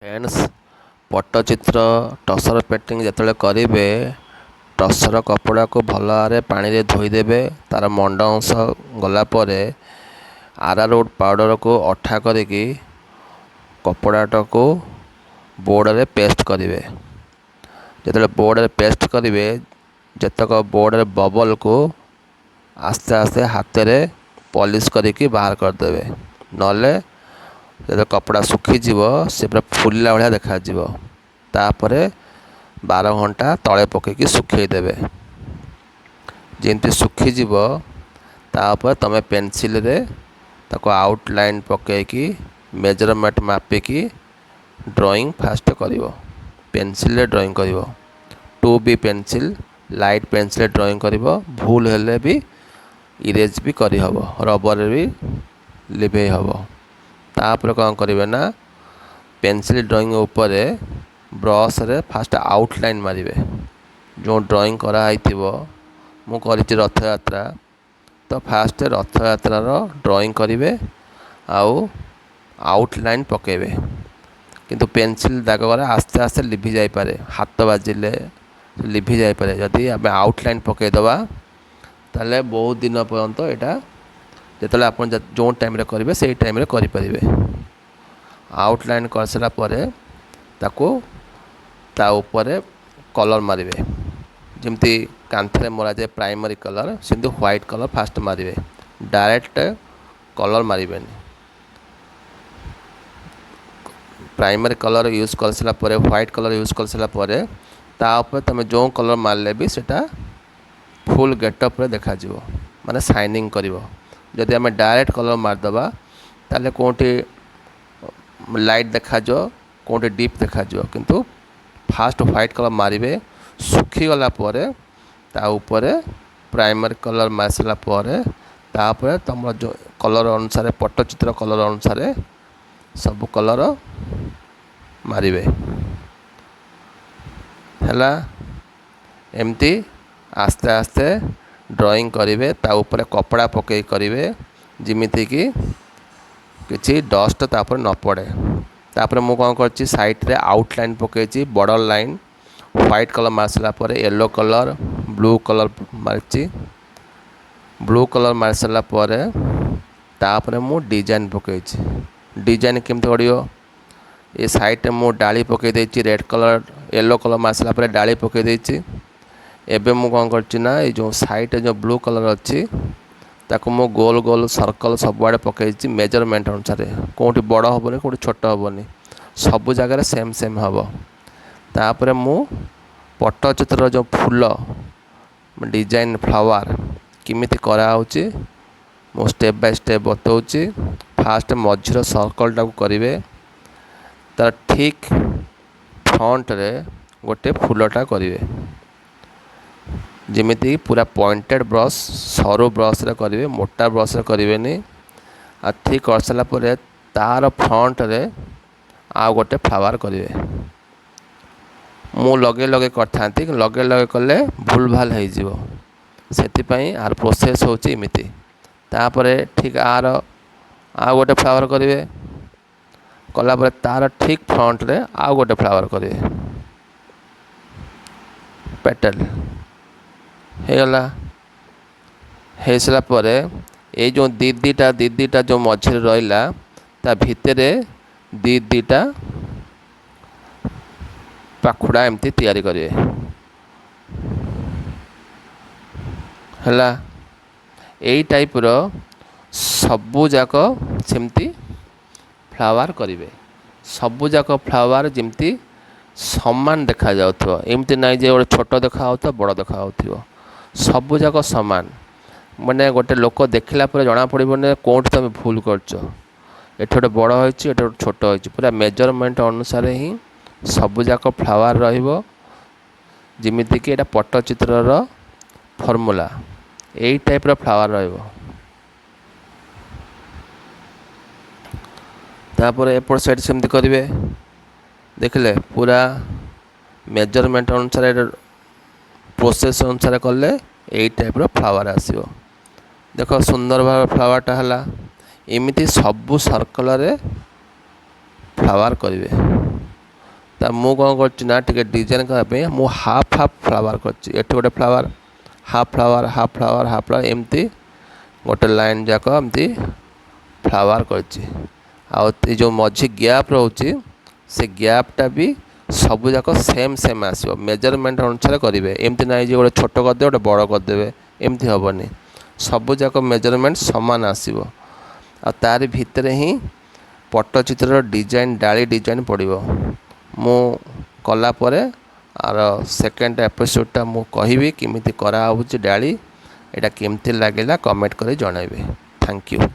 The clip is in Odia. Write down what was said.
ଫ୍ରେଣ୍ଡସ୍ ପଟ୍ଟଚିତ୍ର ଟସର ପେଣ୍ଟିଂ ଯେତେବେଳେ କରିବେ ଟସର କପଡ଼ାକୁ ଭଲ ଭାବରେ ପାଣିରେ ଧୋଇଦେବେ। ତାର ମଣ୍ଡ ଅଂଶ ଗଲା ପରେ ଆରାରୁଟ୍ ପାଉଡ଼ରକୁ ଅଠା କରିକି କପଡ଼ାଟାକୁ ବୋର୍ଡ଼ରେ ପେଷ୍ଟ କରିବେ। ଯେତେବେଳେ ବୋର୍ଡ଼ରେ ପେଷ୍ଟ କରିବେ ଯେତକ ବୋର୍ଡ଼ରେ ବବଲକୁ ଆସ୍ତେ ଆସ୍ତେ ହାତରେ ପଲିସ୍ କରିକି ବାହାର କରିଦେବେ। ନହେଲେ ଯେତେବେଳେ କପଡ଼ା ଶୁଖିଯିବ ସେ ପୁରା ଫୁଲିଲା ଭଳିଆ ଦେଖାଯିବ। ତାପରେ 12 ଘଣ୍ଟା ତଳେ ପକାଇକି ଶୁଖାଇଦେବେ। ଯେମିତି ଶୁଖିଯିବ ତାପରେ ତୁମେ ପେନସିଲରେ ତାକୁ ଆଉଟଲାଇନ୍ ପକାଇକି ମେଜରମେଣ୍ଟ ମାପିକି ଡ୍ରଇଂ ଫାଷ୍ଟ କରିବ। ପେନସିଲରେ ଡ୍ରଇଂ କରିବ। 2B ପେନସିଲ୍ ଲାଇଟ୍ ପେନସିଲରେ ଡ୍ରଇଂ କରିବ। ଭୁଲ ହେଲେ ବି ଇରେଜ୍ ବି କରିହେବ, ରବରରେ ବି ଲିଭେଇ ହେବ। ତାପରେ କ'ଣ କରିବେ ନା ପେନସିଲ୍ ଡ୍ରଇଂ ଉପରେ ବ୍ରସରେ ଫାଷ୍ଟ ଆଉଟଲାଇନ୍ ମାରିବେ। ଯେଉଁ ଡ୍ରଇଂ କରାହେଇଥିବ, ମୁଁ କରିଛି ରଥଯାତ୍ରା, ତ ଫାଷ୍ଟ ରଥଯାତ୍ରାର ଡ୍ରଇଂ କରିବେ ଆଉ ଆଉଟଲାଇନ୍ ପକାଇବେ। କିନ୍ତୁ ପେନସିଲ୍ ଦାଗ ଗୁଡ଼ା ଆସ୍ତେ ଆସ୍ତେ ଲିଭି ଯାଇପାରେ, ହାତ ବାଜିଲେ ଲିଭି ଯାଇପାରେ। ଯଦି ଆମେ ଆଉଟଲାଇନ୍ ପକାଇଦେବା ତାହେଲେ ବହୁତ ଦିନ ପର୍ଯ୍ୟନ୍ତ ଏଇଟା ଯେତେବେଳେ ଆପଣ ଯେଉଁ ଟାଇମ୍ରେ କରିବେ ସେଇ ଟାଇମ୍ରେ କରିପାରିବେ। ଆଉଟଲାଇନ୍ କରିସାରିଲା ପରେ ତାକୁ ତା ଉପରେ କଲର୍ ମାରିବେ। ଯେମିତି କାନ୍ଥରେ ମରାଯାଏ ପ୍ରାଇମରୀ କଲର୍, ସେମିତି ହ୍ୱାଇଟ୍ କଲର୍ ଫାଷ୍ଟ ମାରିବେ। ଡାଇରେକ୍ଟ କଲର୍ ମାରିବେନି। ପ୍ରାଇମରୀ କଲର୍ ୟୁଜ୍ କରିସାରିଲା ପରେ, ହ୍ୱାଇଟ୍ କଲର୍ ୟୁଜ୍ କରିସାରିଲା ପରେ ତା ଉପରେ ତୁମେ ଯେଉଁ କଲର୍ ମାରିଲେ ବି ସେଇଟା ଫୁଲ୍ ଗେଟଅପ୍ରେ ଦେଖାଯିବ, ମାନେ ସାଇନିଂ କରିବ। ଯଦି ଆମେ ଡାଇରେକ୍ଟ କଲର୍ ମାରିଦେବା ତାହେଲେ କେଉଁଠି ଲାଇଟ୍ ଦେଖାଯିବ, କେଉଁଠି ଡିପ୍ ଦେଖାଯିବ। କିନ୍ତୁ ଫାଷ୍ଟ ହ୍ୱାଇଟ୍ କଲର୍ ମାରିବେ। ଶୁଖିଗଲା ପରେ ତା ଉପରେ ପ୍ରାଇମରୀ କଲର୍ ମାରି ସାରିଲା ପରେ ତାପରେ ତୁମର ଯେଉଁ କଲର୍ ଅନୁସାରେ ପଟ୍ଟଚିତ୍ର କଲର୍ ଅନୁସାରେ ସବୁ କଲର୍ ମାରିବେ। ହେଲା, ଏମିତି ଆସ୍ତେ ଆସ୍ତେ ଡ୍ରଇଂ କରିବେ। ତା ଉପରେ କପଡ଼ା ପକାଇ କରିବେ ଯେମିତିକି କିଛି ଡଷ୍ଟ ତାପରେ ନ ପଡ଼େ। ତାପରେ ମୁଁ କ'ଣ କରିଛି ସାଇଡ଼୍ରେ ଆଉଟଲାଇନ୍ ପକାଇଛି, ବର୍ଡ଼ର ଲାଇନ୍। ହ୍ୱାଇଟ୍ କଲର୍ ମାରି ସାରିଲା ପରେ ୟେଲୋ କଲର୍, ବ୍ଲୁ କଲର୍ ମାରିଛି। ବ୍ଲୁ କଲର୍ ମାରି ସାରିଲା ପରେ ତାପରେ ମୁଁ ଡିଜାଇନ୍ ପକାଇଛି। ଡିଜାଇନ୍ କେମିତି ପଡ଼ିବ, ଏ ସାଇଡ଼୍ରେ ମୁଁ ଡାଳି ପକାଇ ଦେଇଛି ରେଡ଼୍ କଲର୍, ୟେଲୋ କଲର୍ ମାରି ସାରିଲା ପରେ ଡାଳି ପକାଇ ଦେଇଛି। ଏବେ ମୁଁ କ'ଣ କରିଛି ନା ଏଇ ଯେଉଁ ସାଇଡ଼୍ରେ ଯେଉଁ ବ୍ଲୁ କଲର୍ ଅଛି ତାକୁ ମୁଁ ଗୋଲ ଗୋଲ ସର୍କଲ୍ ସବୁଆଡ଼େ ପକାଇଛି ମେଜରମେଣ୍ଟ ଅନୁସାରେ। କେଉଁଠି ବଡ଼ ହେବନି, କେଉଁଠି ଛୋଟ ହେବନି, ସବୁ ଜାଗାରେ ସେମ୍ ସେମ୍ ହେବ। ତାପରେ ମୁଁ ପଟ୍ଟଚିତ୍ରର ଯେଉଁ ଫୁଲ ଡିଜାଇନ୍ ଫ୍ଲାୱାର୍ କେମିତି କରାହେଉଛି ମୁଁ ଷ୍ଟେପ୍ ବାଇ ଷ୍ଟେପ୍ ବତାଉଛି। ଫାଷ୍ଟ ମଝିର ସର୍କଲ୍ଟାକୁ କରିବେ। ତାର ଠିକ୍ ଫ୍ରଣ୍ଟରେ ଗୋଟେ ଫୁଲଟା କରିବେ। ଯେମିତି ପୁରା ପଏଣ୍ଟେଡ଼ ବ୍ରସ୍, ସରୁ ବ୍ରସ୍ରେ କରିବେ, ମୋଟା ବ୍ରସ୍ରେ କରିବେନି। ଆଉ ଠିକ୍ କରିସାରିଲା ପରେ ତାର ଫ୍ରଣ୍ଟରେ ଆଉ ଗୋଟେ ଫ୍ଲାୱାର୍ କରିବେ। ମୁଁ ଲଗେଇ ଲଗେଇ କରିଥାନ୍ତି, ଲଗେଇ ଲଗେଇ କଲେ ଭୁଲ ଭାଲ ହେଇଯିବ। ସେଥିପାଇଁ ଆର ପ୍ରୋସେସ୍ ହେଉଛି ଏମିତି। ତାପରେ ଠିକ୍ ଆର ଆଉ ଗୋଟେ ଫ୍ଲାୱାର୍ କରିବେ। କଲାପରେ ତାର ଠିକ୍ ଫ୍ରଣ୍ଟରେ ଆଉ ଗୋଟେ ଫ୍ଲାୱାର୍ କରିବେ। ପେଟେଲ୍ ହେଇଗଲା। ହେଇସାରିଲା ପରେ ଏଇ ଯେଉଁ ଦିଦିଟା ଯେଉଁ ମଝିରେ ରହିଲା ତା ଭିତରେ ଦିଟା ପାଖୁଡ଼ା ଏମିତି ତିଆରି କରିବେ। ହେଲା, ଏଇ ଟାଇପ୍ର ସବୁଯାକ ସେମିତି ଫ୍ଲାୱାର୍ କରିବେ। ସବୁଯାକ ଫ୍ଲାୱାର୍ ଯେମିତି ସମାନ ଦେଖାଯାଉଥିବ। ଏମିତି ନାହିଁ ଯେ ଗୋଟେ ଛୋଟ ଦେଖାଯାଉଥିବ, ବଡ଼ ଦେଖାଯାଉଥିବ। ସବୁଯାକ ସମାନ, ମାନେ ଗୋଟେ ଲୋକ ଦେଖିଲା ପରେ ଜଣାପଡ଼ିବନି କେଉଁଠି ତୁମେ ଭୁଲ କରିଛ। ଏଠି ଗୋଟେ ବଡ଼ ହୋଇଛି, ଏଠି ଗୋଟେ ଛୋଟ ହୋଇଛି। ପୁରା ମେଜରମେଣ୍ଟ ଅନୁସାରେ ହିଁ ସବୁଯାକ ଫ୍ଲାୱାର୍ ରହିବ। ଯେମିତିକି ଏଇଟା ପଟ୍ଟଚିତ୍ରର ଫର୍ମୁଲା। ଏଇ ଟାଇପ୍ର ଫ୍ଲାୱାର୍ ରହିବ। ତାପରେ ଏପଟ ସାଇଡ଼୍ ସେମିତି କରିବେ। ଦେଖିଲେ ପୁରା ମେଜରମେଣ୍ଟ ଅନୁସାରେ ପ୍ରୋସେସ୍ ଅନୁସାରେ କଲେ ଏଇ ଟାଇପ୍ର ଫ୍ଲାୱାର୍ ଆସିବ। ଦେଖ ସୁନ୍ଦର ଭାବରେ ଫ୍ଲାୱାର୍ଟା ହେଲା। ଏମିତି ସବୁ ସର୍କଲ୍ରେ ଫ୍ଲାୱାର୍ କରିବେ। ता मु कौन करना टे डिजाइन करने मु हाफ हाफ फ्लावर करची एठी गोटे flower half flower half flower half flower एमती गोटे लाइन जाक एमती फ्लावर करची आ जो मझी गैप रोचे से गैपटा भी सब जाक सेम सेम आसो मेजरमेंट अनुसार करेंगे एमती ना गोटे छोट करदे गोटे बड़ करदे एमती हेनी सब जाक मेजरमेंट सामान आसो आ तार भितर ही पट्टचित्र डिजाइन डाली डिजाइन पड़ो मु कला परे आर सेकेंड एपिसोडटा मु कहिबी किमिति करा होउची डाली एटा केमती लागेला कमेंट करे जणाइबे। Thank you.